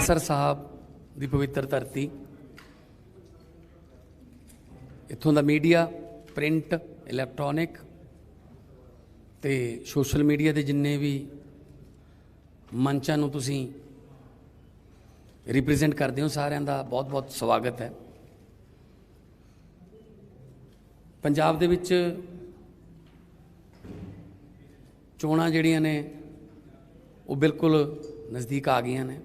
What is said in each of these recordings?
ਅੰਮ੍ਰਿਤਸਰ ਸਾਹਿਬ ਦੀ ਪਵਿੱਤਰ ਧਰਤੀ, ਇੱਥੋਂ ਦਾ ਮੀਡੀਆ, ਪ੍ਰਿੰਟ, ਇਲੈਕਟ੍ਰੋਨਿਕ ਤੇ ਸੋਸ਼ਲ ਮੀਡੀਆ ਦੇ ਜਿੰਨੇ ਵੀ ਮੰਚਾਂ ਨੂੰ ਤੁਸੀਂ ਰਿਪਰੈਜ਼ੈਂਟ ਕਰਦੇ ਹੋ, ਸਾਰਿਆਂ ਦਾ ਬਹੁਤ ਬਹੁਤ ਸਵਾਗਤ ਹੈ। ਪੰਜਾਬ ਦੇ ਵਿੱਚ ਚੋਣਾਂ ਜਿਹੜੀਆਂ ਨੇ ਉਹ ਬਿਲਕੁਲ ਨਜ਼ਦੀਕ ਆ ਗਈਆਂ ਨੇ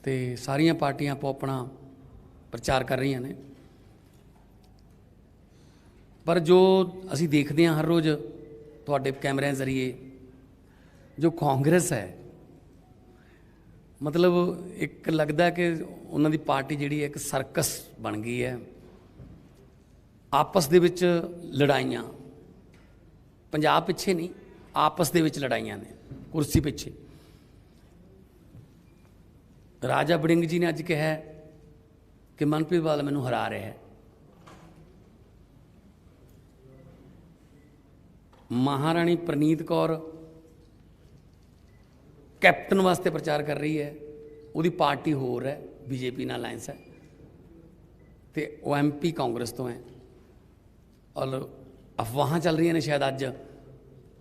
ਤੇ ਸਾਰੀਆਂ ਪਾਰਟੀਆਂ ਆਪੋ ਆਪਣਾ ਪ੍ਰਚਾਰ ਕਰ ਰਹੀਆਂ ਨੇ, ਪਰ ਜੋ ਅਸੀਂ ਦੇਖਦੇ ਹਾਂ ਹਰ ਰੋਜ਼ ਤੁਹਾਡੇ ਕੈਮਰਿਆਂ ਜ਼ਰੀਏ, ਜੋ ਕਾਂਗਰਸ ਹੈ, ਮਤਲਬ ਇੱਕ ਲੱਗਦਾ ਕਿ ਉਹਨਾਂ ਦੀ ਪਾਰਟੀ ਜਿਹੜੀ ਹੈ ਇੱਕ ਸਰਕਸ ਬਣ ਗਈ ਹੈ। ਆਪਸ ਦੇ ਵਿੱਚ ਲੜਾਈਆਂ, ਪੰਜਾਬ ਪਿੱਛੇ ਨਹੀਂ, ਆਪਸ ਦੇ ਵਿੱਚ ਲੜਾਈਆਂ ਨੇ ਕੁਰਸੀ ਪਿੱਛੇ। ਰਾਜਾ ਵੜਿੰਗ ਜੀ ਨੇ ਅੱਜ ਕਿਹਾ ਕਿ ਮਨਪ੍ਰੀਤ ਬਾਦਲ ਮੈਨੂੰ ਹਰਾ ਰਿਹਾ ਹੈ। ਮਹਾਰਾਣੀ ਪ੍ਰਨੀਤ ਕੌਰ ਕੈਪਟਨ ਵਾਸਤੇ ਪ੍ਰਚਾਰ ਕਰ ਰਹੀ ਹੈ, ਉਹਦੀ ਪਾਰਟੀ ਹੋਰ ਹੈ, ਬੀਜੇਪੀ ਨਾਲ ਅਲਾਇੰਸ ਹੈ ਤੇ ਉਹ MP ਕਾਂਗਰਸ ਤੋਂ ਹੈ। ਔਰ ਅਫਵਾਹਾਂ ਚੱਲ ਰਹੀਆਂ ਨੇ ਸ਼ਾਇਦ ਅੱਜ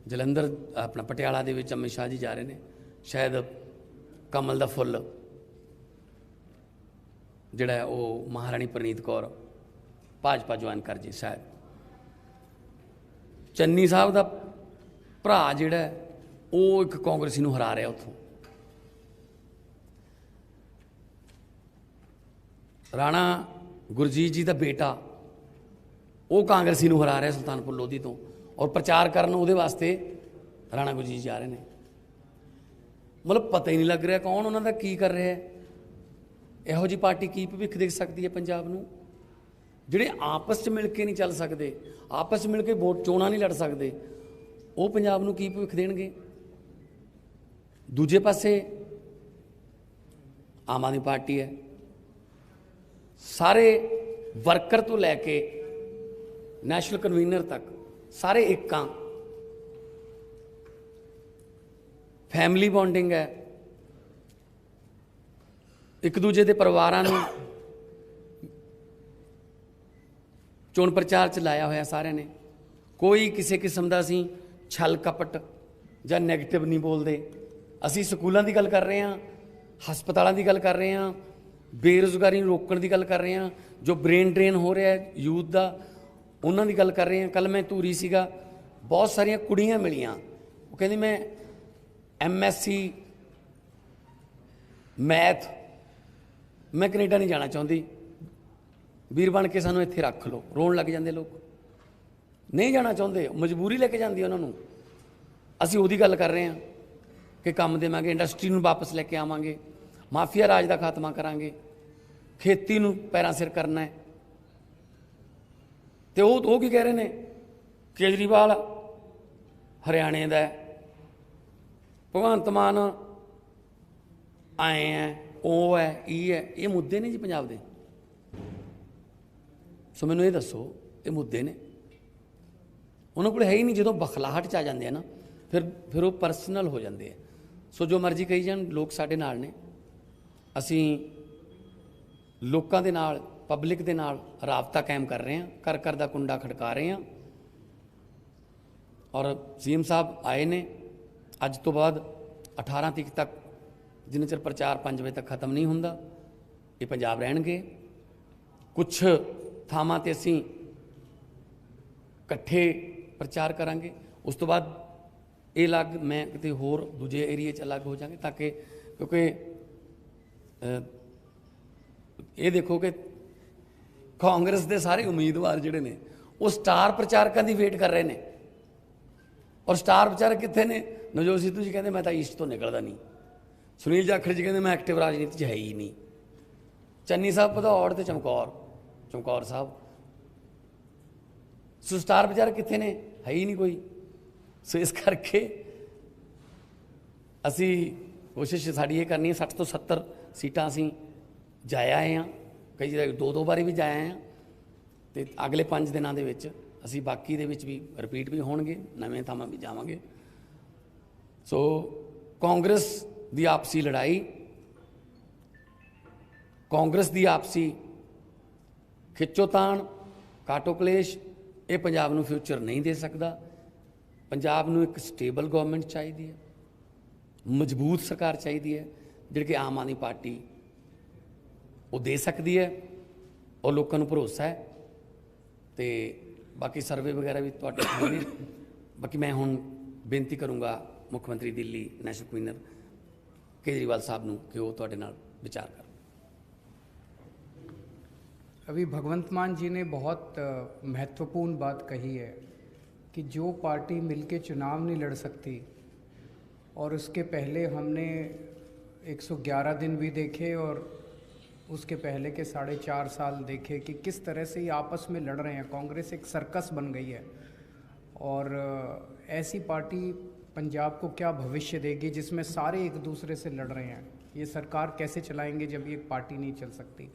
ਜਲੰਧਰ ਆਪਣਾ ਪਟਿਆਲਾ ਦੇ ਵਿੱਚ ਅਮਿਤ ਸ਼ਾਹ ਜੀ ਜਾ ਰਹੇ ਨੇ, ਸ਼ਾਇਦ ਕਮਲ ਦਾ ਫੁੱਲ ਜਿਹੜਾ ਉਹ ਮਹਾਰਾਣੀ ਪ੍ਰਨੀਤ ਕੌਰ ਭਾਜਪਾ ਜੁਆਇਨ ਕਰ ਜੇ। ਸ਼ਾਇਦ ਚੰਨੀ ਸਾਹਿਬ ਦਾ ਭਰਾ ਜਿਹੜਾ ਉਹ ਇੱਕ ਕਾਂਗਰਸੀ ਨੂੰ ਹਰਾ ਰਿਹਾ ਉੱਥੋਂ। ਰਾਣਾ ਗੁਰਜੀਤ ਜੀ ਦਾ ਬੇਟਾ ਉਹ ਕਾਂਗਰਸੀ ਨੂੰ ਹਰਾ ਰਿਹਾ ਸੁਲਤਾਨਪੁਰ ਲੋਧੀ ਤੋਂ, ਔਰ ਪ੍ਰਚਾਰ ਕਰਨ ਉਹਦੇ ਵਾਸਤੇ ਰਾਣਾ ਗੁਰਜੀਤ ਜਾ ਰਹੇ ਨੇ। ਮਤਲਬ ਪਤਾ ਹੀ ਨਹੀਂ ਲੱਗ ਰਿਹਾ ਕੌਣ ਉਹਨਾਂ ਦਾ ਕੀ ਕਰ ਰਿਹਾ ਹੈ। ਇਹੋ ਜਿਹੀ ਪਾਰਟੀ ਕੀ ਭਵਿੱਖ ਦੇਖ ਸਕਦੀ ਹੈ ਪੰਜਾਬ ਨੂੰ? ਜਿਹੜੇ ਆਪਸ 'ਚ ਮਿਲ ਕੇ ਨਹੀਂ ਚੱਲ ਸਕਦੇ, ਆਪਸ 'ਚ ਮਿਲ ਕੇ ਵੋਟ ਚੋਣਾਂ ਨਹੀਂ ਲੜ ਸਕਦੇ, ਉਹ ਪੰਜਾਬ ਨੂੰ ਕੀ ਭਵਿੱਖ ਦੇਣਗੇ? ਦੂਜੇ ਪਾਸੇ ਆਮ ਆਦਮੀ ਪਾਰਟੀ ਹੈ, ਸਾਰੇ ਵਰਕਰ ਤੋਂ ਲੈ ਕੇ ਨੈਸ਼ਨਲ ਕਨਵੀਨਰ ਤੱਕ ਸਾਰੇ ਇੱਕਾਂ, ਫੈਮਿਲੀ ਬੌਂਡਿੰਗ ਹੈ, ਇੱਕ ਦੂਜੇ ਦੇ ਪਰਿਵਾਰਾਂ ਨੂੰ ਚੋਣ ਪ੍ਰਚਾਰ 'ਚ ਲਾਇਆ ਹੋਇਆ ਸਾਰਿਆਂ ਨੇ। ਕੋਈ ਕਿਸੇ ਕਿਸਮ ਦਾ ਅਸੀਂ ਛਲ ਕਪਟ ਜਾਂ ਨੈਗੇਟਿਵ ਨਹੀਂ ਬੋਲਦੇ। ਅਸੀਂ ਸਕੂਲਾਂ ਦੀ ਗੱਲ ਕਰ ਰਹੇ ਹਾਂ, ਹਸਪਤਾਲਾਂ ਦੀ ਗੱਲ ਕਰ ਰਹੇ ਹਾਂ, ਬੇਰੁਜ਼ਗਾਰੀ ਨੂੰ ਰੋਕਣ ਦੀ ਗੱਲ ਕਰ ਰਹੇ ਹਾਂ, ਜੋ ਬ੍ਰੇਨ ਡਰੇਨ ਹੋ ਰਿਹਾ ਯੂਥ ਦਾ ਉਹਨਾਂ ਦੀ ਗੱਲ ਕਰ ਰਹੇ ਹਾਂ। ਕੱਲ੍ਹ ਮੈਂ ਧੂਰੀ ਸੀਗਾ, ਬਹੁਤ ਸਾਰੀਆਂ ਕੁੜੀਆਂ ਮਿਲੀਆਂ, ਉਹ ਕਹਿੰਦੀ ਮੈਂ MSc ਮੈਥ, ਮੈਂ ਕੈਨੇਡਾ ਨਹੀਂ ਜਾਣਾ ਚਾਹੁੰਦੀ, ਵੀਰ ਬਣ ਕੇ ਸਾਨੂੰ ਇੱਥੇ ਰੱਖ ਲਓ। ਰੋਣ ਲੱਗ ਜਾਂਦੇ ਲੋਕ, ਨਹੀਂ ਜਾਣਾ ਚਾਹੁੰਦੇ, ਮਜਬੂਰੀ ਲੈ ਕੇ ਜਾਂਦੀ ਉਹਨਾਂ ਨੂੰ। ਅਸੀਂ ਉਹਦੀ ਗੱਲ ਕਰ ਰਹੇ ਹਾਂ ਕਿ ਕੰਮ ਦੇਵਾਂਗੇ, ਇੰਡਸਟਰੀ ਨੂੰ ਵਾਪਸ ਲੈ ਕੇ ਆਵਾਂਗੇ, ਮਾਫੀਆ ਰਾਜ ਦਾ ਖਾਤਮਾ ਕਰਾਂਗੇ, ਖੇਤੀ ਨੂੰ ਪੈਰਾਂ ਸਿਰ ਕਰਨਾ ਹੈ। ਤੇ ਉਹ ਕੀ ਕਹਿ ਰਹੇ ਨੇ? ਕੇਜਰੀਵਾਲ ਹਰਿਆਣੇ ਦਾ, ਭਗਵੰਤ ਮਾਨ ਆਏ ਹੈ, ਉਹ ਹੈ, ਇਹ ਮੁੱਦੇ ਨੇ ਜੀ ਪੰਜਾਬ ਦੇ। ਸੋ ਮੈਨੂੰ ਇਹ ਦੱਸੋ, ਇਹ ਮੁੱਦੇ ਨੇ? ਉਹਨਾਂ ਕੋਲ ਹੈ ਹੀ ਨਹੀਂ। ਜਦੋਂ ਬਖਲਾਹਟ 'ਚ ਆ ਜਾਂਦੇ ਆ ਨਾ, ਫਿਰ ਉਹ ਪਰਸਨਲ ਹੋ ਜਾਂਦੇ ਆ। ਸੋ ਜੋ ਮਰਜ਼ੀ ਕਹੀ ਜਾਣ, ਲੋਕ ਸਾਡੇ ਨਾਲ ਨੇ। ਅਸੀਂ ਲੋਕਾਂ ਦੇ ਨਾਲ, ਪਬਲਿਕ ਦੇ ਨਾਲ ਰਾਬਤਾ ਕਾਇਮ ਕਰ ਰਹੇ ਹਾਂ, ਘਰ ਘਰ ਦਾ ਕੁੰਡਾ ਖੜਕਾ ਰਹੇ ਹਾਂ। ਔਰ CM ਸਾਹਿਬ ਆਏ ਨੇ, ਅੱਜ ਤੋਂ ਬਾਅਦ 18 ਤਰੀਕ ਤੱਕ, ਜਿੰਨੇ ਚਿਰ ਪ੍ਰਚਾਰ 5 ਵਜੇ ਤੱਕ ਖਤਮ ਨਹੀਂ ਹੁੰਦਾ, ਇਹ ਪੰਜਾਬ ਰਹਿਣਗੇ। ਕੁਛ ਥਾਵਾਂ 'ਤੇ ਅਸੀਂ ਇਕੱਠੇ ਪ੍ਰਚਾਰ ਕਰਾਂਗੇ, ਉਸ ਤੋਂ ਬਾਅਦ ਇਹ ਅਲੱਗ, ਮੈਂ ਕਿਤੇ ਹੋਰ ਦੂਜੇ ਏਰੀਏ 'ਚ ਅਲੱਗ ਹੋ ਜਾਵਾਂਗੇ, ਤਾਂ ਕਿ ਕਿਉਂਕਿ ਇਹ ਦੇਖੋ ਕਿ ਕਾਂਗਰਸ ਦੇ ਸਾਰੇ ਉਮੀਦਵਾਰ ਜਿਹੜੇ ਨੇ ਉਹ ਸਟਾਰ ਪ੍ਰਚਾਰਕਾਂ ਦੀ ਵੇਟ ਕਰ ਰਹੇ ਨੇ। ਔਰ ਸਟਾਰ ਪ੍ਰਚਾਰਕ ਕਿੱਥੇ ਨੇ? ਨਵਜੋਤ ਸਿੱਧੂ ਜੀ ਕਹਿੰਦੇ ਮੈਂ ਤਾਂ ਈਸਟ ਤੋਂ ਨਿਕਲਦਾ ਨਹੀਂ, ਸੁਨੀਲ ਜਾਖੜ ਜੀ ਕਹਿੰਦੇ ਮੈਂ ਐਕਟਿਵ ਰਾਜਨੀਤੀ 'ਚ ਹੈ ਹੀ ਨਹੀਂ, ਚੰਨੀ ਸਾਹਿਬ ਭਦੌੜ ਤੇ ਚਮਕੌਰ ਸਾਹਿਬ। ਸੋ ਸਟਾਰ ਪ੍ਰਚਾਰਕ ਕਿੱਥੇ ਨੇ? ਹੈ ਹੀ ਨਹੀਂ ਕੋਈ। ਸੋ ਇਸ ਕਰਕੇ ਅਸੀਂ ਕੋਸ਼ਿਸ਼ ਸਾਡੀ ਇਹ ਕਰਨੀ ਹੈ, 60 ਤੋਂ 70 ਸੀਟਾਂ ਅਸੀਂ ਜਾਇਆ ਆਏ ਹਾਂ, ਕਈ ਜਗ੍ਹਾ 2 ਵਾਰੀ ਵੀ ਜਾਇਆ ਆਏ ਹਾਂ, ਅਤੇ ਅਗਲੇ 5 ਦਿਨਾਂ ਦੇ ਵਿੱਚ ਅਸੀਂ ਬਾਕੀ ਦੇ ਵਿੱਚ ਵੀ ਰਿਪੀਟ ਵੀ ਹੋਣਗੇ, ਨਵੇਂ ਥਾਵਾਂ ਵੀ ਜਾਵਾਂਗੇ। ਸੋ ਕਾਂਗਰਸ ਦੀ ਆਪਸੀ ਲੜਾਈ ਕਾਂਗਰਸ ਦੀ ਆਪਸੀ ਖਿੱਚੋਤਾਣ, ਕਾਟੋ ਕਲੇਸ਼ ਇਹ ਪੰਜਾਬ ਨੂੰ ਫਿਊਚਰ ਨਹੀਂ ਦੇ ਸਕਦਾ। ਪੰਜਾਬ ਨੂੰ ਇੱਕ ਸਟੇਬਲ ਗਵਰਨਮੈਂਟ ਚਾਹੀਦੀ ਹੈ, ਮਜ਼ਬੂਤ ਸਰਕਾਰ ਚਾਹੀਦੀ ਹੈ, ਜਿਹੜੀ ਕਿ ਆਮ ਆਦਮੀ ਪਾਰਟੀ ਉਹ ਦੇ ਸਕਦੀ ਹੈ ਔਰ ਲੋਕਾਂ ਨੂੰ ਭਰੋਸਾ ਹੈ। ਤੇ ਬਾਕੀ ਸਰਵੇ ਵਗੈਰਾ ਵੀ ਤੁਹਾਡੇ ਕੋਲ ਨੇ। ਬਾਕੀ ਮੈਂ ਹੁਣ ਬੇਨਤੀ ਕਰੂੰਗਾ ਮੁੱਖ ਮੰਤਰੀ ਦਿੱਲੀ ਨੈਸ਼ਨਲ ਕਨਵੀਨਰ केजरीवाल साहब ਨੂੰ कि वो ਤੁਹਾਡੇ ਨਾਲ विचार कर। अभी भगवंत मान जी ने बहुत महत्वपूर्ण बात कही है कि जो पार्टी मिलके चुनाव नहीं लड़ सकती, और उसके पहले हमने 111 दिन भी देखे और उसके पहले के 4.5 साल देखे कि किस तरह से ये आपस में लड़ रहे हैं। कांग्रेस एक सर्कस बन गई है और ऐसी पार्टी पंजाब को क्या भविष्य देगी जिसमें सारे एक दूसरे से लड़ रहे हैं। ये सरकार कैसे चलाएंगे जब ये पार्टी नहीं चल सकती।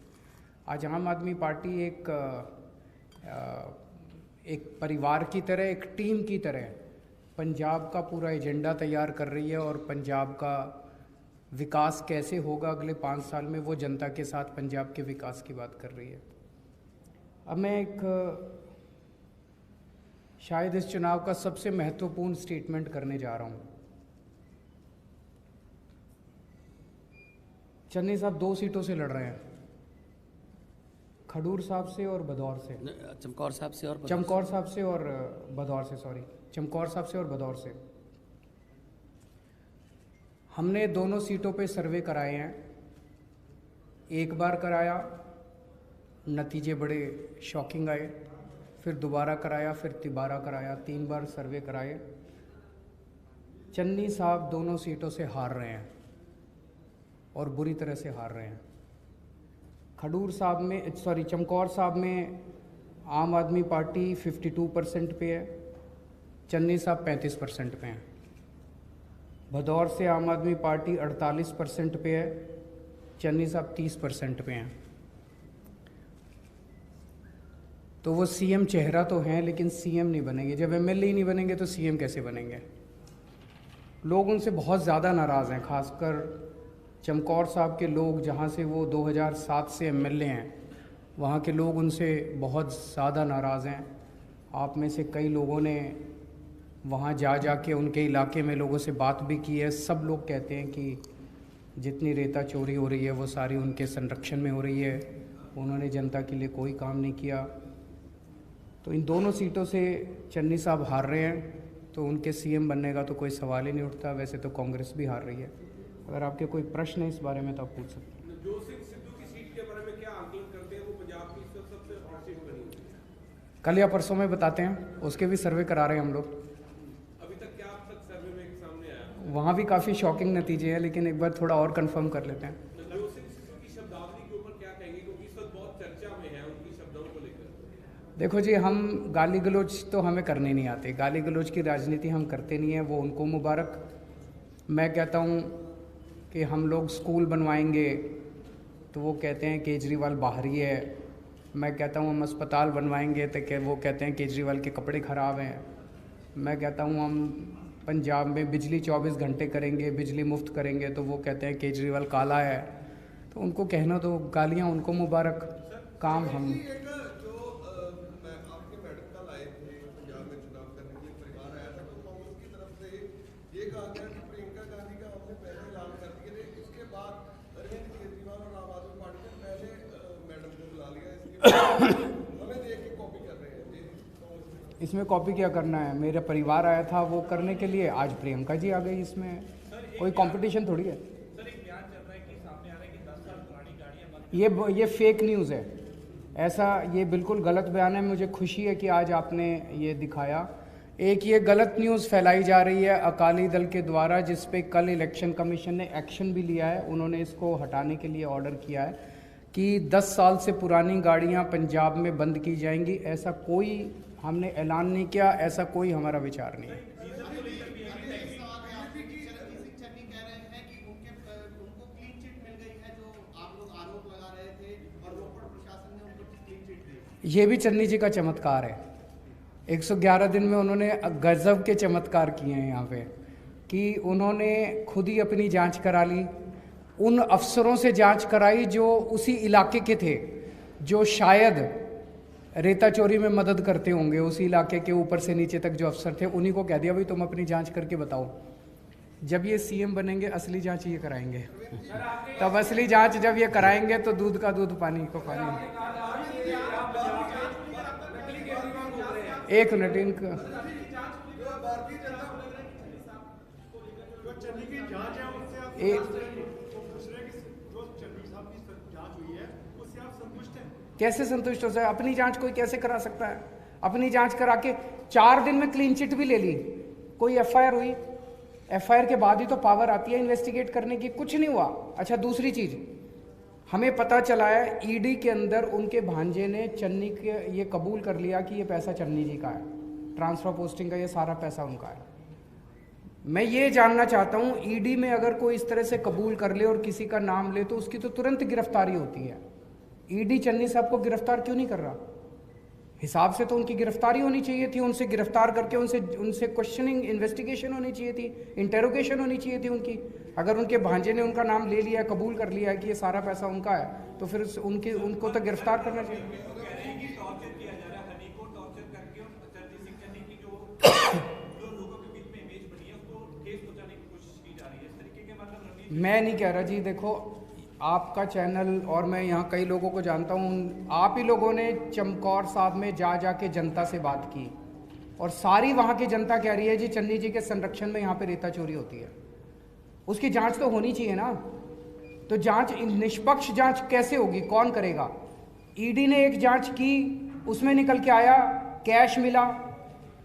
आज आम आदमी पार्टी एक परिवार की तरह, एक टीम की तरह पंजाब का पूरा एजेंडा तैयार कर रही है और पंजाब का विकास कैसे होगा अगले 5 साल में, वो जनता के साथ पंजाब के विकास की बात कर रही है। अब मैं शायद इस चुनाव का सबसे महत्वपूर्ण स्टेटमेंट करने जा रहा हूँ। चन्नी साहब 2 सीटों से लड़ रहे हैं, खडूर साहब से और भदौर से। चमकौर साहब से और चमकौर साहब से और भदौर से, सॉरी, चमकौर साहब से और भदौर से। हमने दोनों सीटों पे सर्वे कराए हैं। एक बार कराया, नतीजे बड़े शॉकिंग आए, फिर दोबारा कराया, फिर तिबारा कराया, 3 बार सर्वे कराए। चन्नी साहब दोनों सीटों से हार रहे हैं और बुरी तरह से हार रहे हैं। खडूर साहब में, सॉरी, चमकौर साहब में आम आदमी पार्टी 52% पे है, चन्नी साहब 35% पे हैं। भदौर से आम आदमी पार्टी 48% पे है, चन्नी साहब 30% पे हैं। तो वो सीएम चेहरा तो हैं लेकिन सीएम नहीं बनेंगे। जब एमएलए ही नहीं बनेंगे तो सीएम कैसे बनेंगे। लोग उनसे बहुत ज़्यादा नाराज़ हैं, खासकर चमकौर साहब के लोग, जहाँ से वो 2007 से एमएलए हैं, वहाँ के लोग उनसे बहुत ज़्यादा नाराज़ हैं। आप में से कई लोगों ने वहाँ जा के उनके इलाके में लोगों से बात भी की है। सब लोग कहते हैं कि जितनी रेता चोरी हो रही है वो सारी उनके संरक्षण में हो रही है, उन्होंने जनता के लिए कोई काम नहीं किया। तो इन दोनों सीटों से चन्नी साहब हार रहे हैं, तो उनके सीएम बनने का तो कोई सवाल ही नहीं उठता। वैसे तो कांग्रेस भी हार रही है। अगर आपके कोई प्रश्न है इस बारे में तो आप पूछ सकते हैं। जो सिद्धू की सीट के बारे में क्या आकलन करते हैं, वो पंजाब की सबसे हॉट सीट बनी हुई है। कल या परसों में बताते हैं, उसके भी सर्वे करा रहे हैं हम लोग। अभी तक क्या अब तक सर्वे में सामने आया? वहाँ भी काफ़ी शॉकिंग नतीजे हैं, लेकिन एक बार थोड़ा और कंफर्म कर लेते हैं। जो सिद्धू की शब्दावली के ऊपर क्या कहेंगे, क्योंकि इस वक्त बहुत चर्चा में है उनकी शब्दों को लेकर। देखो जी, हम गाली गलौज तो हमें करने नहीं आते, गाली गलौज की राजनीति हम करते नहीं हैं, वो उनको मुबारक। मैं कहता हूँ कि हम लोग स्कूल बनवाएंगे तो वो कहते हैं केजरीवाल बाहरी है। मैं कहता हूँ हम अस्पताल बनवाएंगे तो वो कहते हैं केजरीवाल के कपड़े ख़राब हैं। मैं कहता हूँ हम पंजाब में बिजली 24 घंटे करेंगे, बिजली मुफ्त करेंगे, तो वो कहते हैं केजरीवाल काला है। तो उनको कहना तो गालियाँ उनको मुबारक, काम हम। इसमें कॉपी क्या करना है, मेरा परिवार आया था वो करने के लिए, आज प्रियंका जी आ गई। इसमें कोई कंपटीशन थोड़ी है। सर, एक बयान चल रहा है कि सामने आ रहा है कि 10 साल पुरानी गाड़ियां ये फेक न्यूज़ है, ऐसा ये बिल्कुल गलत बयान है। मुझे खुशी है कि आज आपने ये दिखाया। एक ये गलत न्यूज़ फैलाई जा रही है अकाली दल के द्वारा, जिस पे कल इलेक्शन कमीशन ने एक्शन भी लिया है। उन्होंने इसको हटाने के लिए ऑर्डर किया है कि 10 साल से पुरानी गाड़ियां पंजाब में बंद की जाएंगी। ऐसा कोई हमने ऐलान नहीं किया, ऐसा कोई हमारा विचार नहीं है। ये भी चन्नी जी का चमत्कार है। 111 दिन में उन्होंने गजब के चमत्कार किए हैं यहाँ पे, कि उन्होंने खुद ही अपनी जांच करा ली, उन अफसरों से जांच कराई जो उसी इलाके के थे, जो शायद रेता चोरी में मदद करते होंगे, उसी इलाके के ऊपर से नीचे तक जो अफसर थे, उन्हीं को कह दिया भाई तुम अपनी जांच करके बताओ। जब ये सीएम बनेंगे असली जांच ये कराएंगे, तब असली जांच जब ये कराएंगे तो दूध का दूध पानी को पानी। एक मिनट, इनका कैसे संतुष्ट हो सकता है? अपनी जांच कोई कैसे करा सकता है? अपनी जांच करा के 4 दिन में क्लीन चिट भी ले ली, कोई एफआईआर हुई, एफआईआर के बाद ही तो पावर आती है इन्वेस्टिगेट करने की, कुछ नहीं हुआ। अच्छा, दूसरी चीज हमें पता चला है ईडी के अंदर उनके भांजे ने चन्नी के ये कबूल कर लिया कि ये पैसा चन्नी जी का है, ट्रांसफर पोस्टिंग का ये सारा पैसा उनका है। मैं ये जानना चाहता हूँ ईडी में अगर कोई इस तरह से कबूल कर ले और किसी का नाम ले तो उसकी तो तुरंत गिरफ्तारी होती है। ईडी चन्नी साहब को गिरफ्तार क्यों नहीं कर रहा? हिसाब से तो उनकी गिरफ्तारी होनी चाहिए थी, उनसे गिरफ्तार करके उनसे क्वेश्चनिंग इन्वेस्टिगेशन होनी चाहिए थी, इंटेरोगेशन होनी चाहिए थी उनकी। अगर उनके भांजे ने उनका नाम ले लिया, कबूल कर लिया है कि ये सारा पैसा उनका है, तो फिर उनको तो गिरफ्तार करना चाहिए। मैं नहीं कह रहा जी, देखो आपका चैनल और मैं यहाँ कई लोगों को जानता हूँ, आप ही लोगों ने चमकौर साहब में जा के जनता से बात की और सारी वहाँ की जनता कह रही है जी चन्नी जी के संरक्षण में यहाँ पे रेता चोरी होती है। उसकी जांच तो होनी चाहिए ना। तो जांच, निष्पक्ष जांच कैसे होगी, कौन करेगा? ईडी ने एक जांच की, उसमें निकल के आया कैश मिला,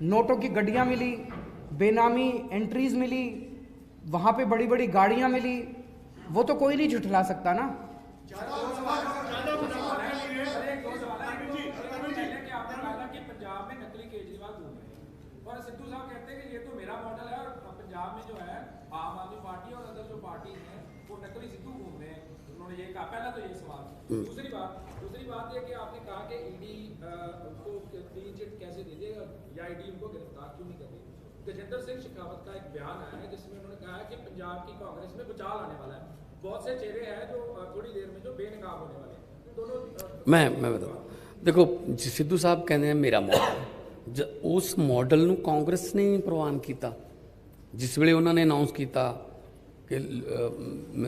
नोटों की गड्डियाँ मिली, बेनामी एंट्रीज मिली, वहाँ पे बड़ी बड़ी गाड़ियाँ मिली, वो तो कोई नहीं झुठला सकता ना। और सिद्धू साहब कहते हैं कि ये तो मेरा मॉडल है और पंजाब में जो है आम आदमी पार्टी और अदर जो पार्टी हैं वो नकली सिद्धू घूम रहे हैं, उन्होंने ये कहा। पहला तो ये सवाल। दूसरी बात ये कि आपने कहा कि ईडी को क्लीन चिट कैसे दे देगा या ईडी उनको गिरफ्तार क्यों नहीं कर रही? गजेंद्र सिंह शेखावत का एक बयान आया है जिसमें उन्होंने कहा है कि पंजाब की कांग्रेस में भूचाल आने वाला है, बहुत से चेहरे हैं जो थोड़ी देर में जो बेनकाब होने वाले हैं। दोनों मैं बताता, देखो सिद्धू साहब कहते हैं मेरा मॉडल, उस मॉडल ਨੂੰ ਕਾਂਗਰਸ ਨੇ ਪ੍ਰਵਾਨ ਕੀਤਾ। ਜਿਸ ਵੇਲੇ ਉਹਨਾਂ ਨੇ ਅਨਾਉਂਸ ਕੀਤਾ ਕਿ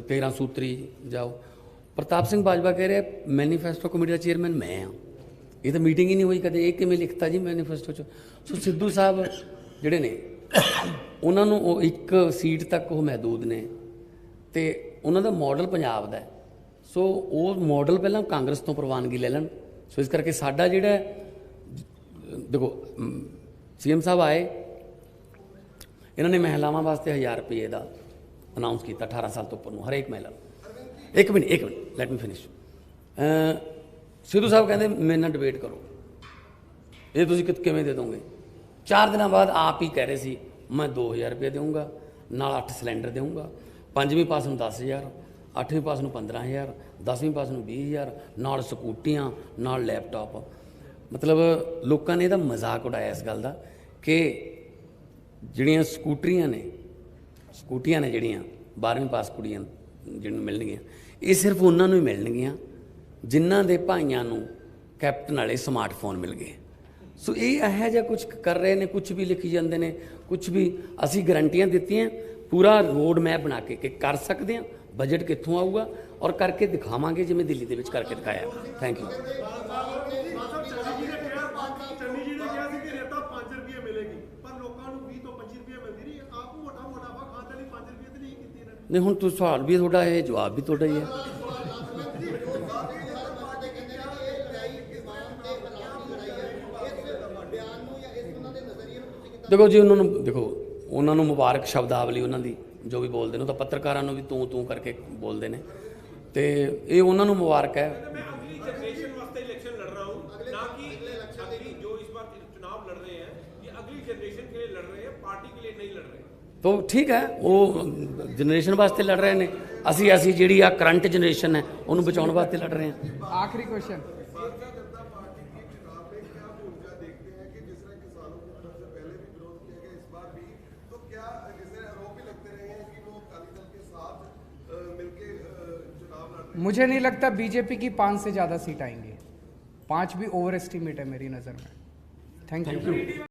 13 ਸੂਤਰੀ ਜਾਓ, ਪ੍ਰਤਾਪ ਸਿੰਘ ਬਾਜਵਾ ਕਹਿ ਰਿਹਾ ਮੈਨੀਫੈਸਟੋ ਕਮੇਟੀ ਦਾ ਚੇਅਰਮੈਨ ਮੈਂ ਹਾਂ। ਇਹ ਤਾਂ ਮੀਟਿੰਗ ਹੀ ਨਹੀਂ ਹੋਈ ਕਦੇ, ਇਹ ਕਿਵੇਂ ਲਿਖਤਾ ਜੀ ਮੈਨੀਫੈਸਟੋ 'ਚ? ਸੋ ਸਿੱਧੂ ਸਾਹਿਬ ਜਿਹੜੇ ਨੇ ਉਹਨਾਂ ਨੂੰ ਉਹ ਇੱਕ ਸੀਟ ਤੱਕ ਉਹ ਮਹਿਦੂਦ ਨੇ ਤੇ ਉਹਨਾਂ ਦਾ ਮਾਡਲ ਪੰਜਾਬ ਦਾ। ਸੋ ਉਹ ਮਾਡਲ ਪਹਿਲਾਂ ਕਾਂਗਰਸ ਤੋਂ ਪ੍ਰਵਾਨਗੀ ਲੈ ਲੈਣ। ਸੋ ਇਸ ਕਰਕੇ ਸਾਡਾ ਜਿਹੜਾ देखो सीएम साहब आए, इन्होंने महिलावां वास्ते 1000 रुपये का अनाउंस किया 18 साल तो उपर हरेक महिला। एक minute let me finish. Sidhu साहब कहते मेरे नाल डिबेट करो, ये तुसीं किवें दे दोगे? 4 दिन बाद आप ही कह रहे सी मैं 2000 रुपये दूँगा, नाल 8 सिलेंडर दूँगा, 5वीं पास नूं 10,000, 8वीं पास नूं 15,000, 10वीं पास नूं 20,000, नाल स्कूटियां, नाल लैपटॉप। मतलब लोगों ने ਇਹਦਾ मजाक उड़ाया इस गल का कि ਜਿਹੜੀਆਂ ਸਕੂਟਰੀਆਂ ਨੇ ਜਿਹੜੀਆਂ 12ਵੀਂ ਪਾਸ ਕੁੜੀਆਂ ਜਿਹਨੂੰ ਮਿਲਣਗੀਆਂ, ਇਹ ਸਿਰਫ ਉਹਨਾਂ ਨੂੰ ਹੀ ਮਿਲਣਗੀਆਂ ਜਿਨ੍ਹਾਂ ਦੇ ਭਾਈਆਂ ਨੂੰ ਕੈਪਟਨ ਵਾਲੇ ਸਮਾਰਟਫੋਨ ਮਿਲ ਗਏ। ਸੋ ਇਹ ਇਹੋ ਜਿਹਾ ਕੁਝ ਕਰ ਰਹੇ ਨੇ, ਕੁਝ ਵੀ ਲਿਖੀ ਜਾਂਦੇ ਨੇ, ਕੁਝ ਵੀ। ਅਸੀਂ ਗਰੰਟੀਆਂ ਦਿੱਤੀਆਂ, ਪੂਰਾ ਰੋਡ ਮੈਪ ਬਣਾ ਕੇ ਕਿ ਕਰ ਸਕਦੇ ਹਾਂ, ਬਜਟ ਕਿੱਥੋਂ ਆਊਗਾ ਔਰ ਕਰਕੇ ਦਿਖਾਵਾਂਗੇ ਜਿਵੇਂ ਦਿੱਲੀ ਦੇ ਵਿੱਚ ਕਰਕੇ ਦਿਖਾਇਆ। Thank you. नहीं हुण तुम सवाल भी थोड़ा है, जवाब भी थोड़ा ही है। देखो जी उन्होंने मुबारक शब्दावली उन्होंने जो भी बोलते हैं तो पत्रकारों भी तू करके बोलते हैं, तो ये उन्होंने मुबारक है। तो ठीक है, वो जनरेशन वास्ते लड़ रहे हैं, असी जी करंट जनरेशन है उन्होंने बचाने वास्ते लड़ रहे हैं। आखिरी क्वेश्चन, तो क्या जैसे आरोप भी लगते रहे हैं कि वो अकाली दल के साथ मिलके मुझे नहीं लगता बीजेपी की 5 से ज़्यादा सीट आएंगी। 5 भी ओवर एस्टिमेट है मेरी नज़र में। Thank you.